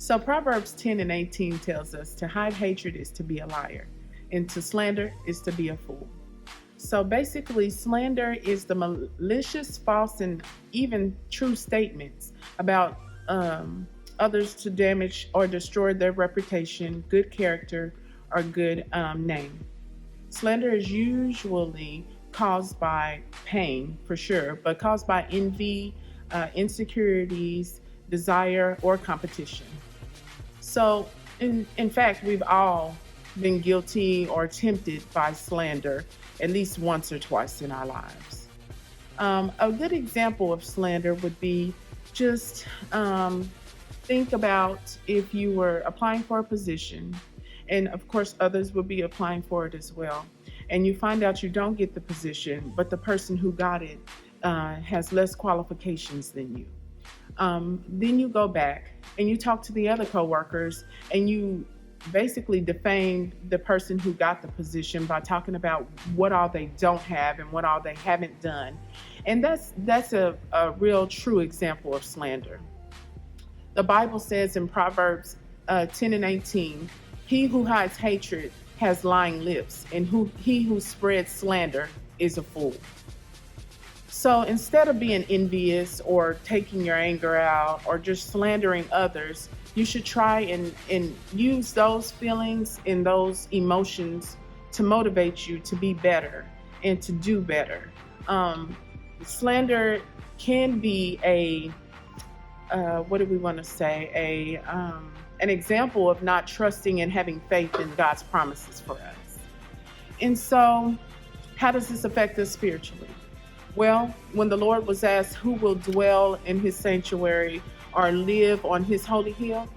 So Proverbs 10 and 18 tells us to hide hatred is to be a liar, and to slander is to be a fool. So basically, slander is the malicious, false, and even true statements about others to damage or destroy their reputation, good character, or good name. Slander is usually caused by pain, for sure, but caused by envy, insecurities, desire, or competition. So, in fact, we've all been guilty or tempted by slander at least once or twice in our lives. A good example of slander would be just think about if you were applying for a position, and of course, others will be applying for it as well, and you find out you don't get the position, but the person who got it has less qualifications than you. Then you go back and you talk to the other coworkers and you basically defame the person who got the position by talking about what all they don't have and what all they haven't done. And that's a real true example of slander. The Bible says in Proverbs 10 and 18, he who hides hatred has lying lips, and he who spreads slander is a fool. So instead of being envious or taking your anger out or just slandering others, you should try and use those feelings and those emotions to motivate you to be better and to do better. Slander can be what do we want to say? An example of not trusting and having faith in God's promises for us. And so, how does this affect us spiritually? Well, when the Lord was asked who will dwell in his sanctuary or live on his holy hill,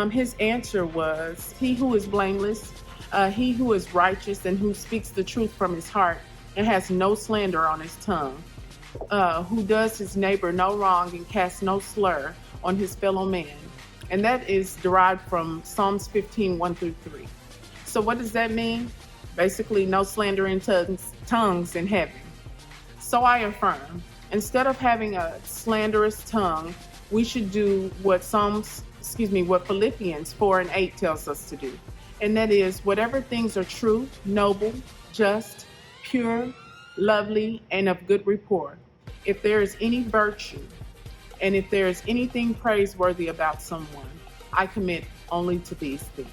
his answer was, he who is blameless, he who is righteous and who speaks the truth from his heart and has no slander on his tongue, who does his neighbor no wrong and casts no slur on his fellow man. And that is derived from Psalms 15, 1 through 3. So what does that mean? Basically, no slandering tongues in heaven. So I affirm, instead of having a slanderous tongue, we should do what Philippians 4 and 8 tells us to do. And that is, whatever things are true, noble, just, pure, lovely, and of good report, if there is any virtue, and if there is anything praiseworthy about someone, I commit only to these things.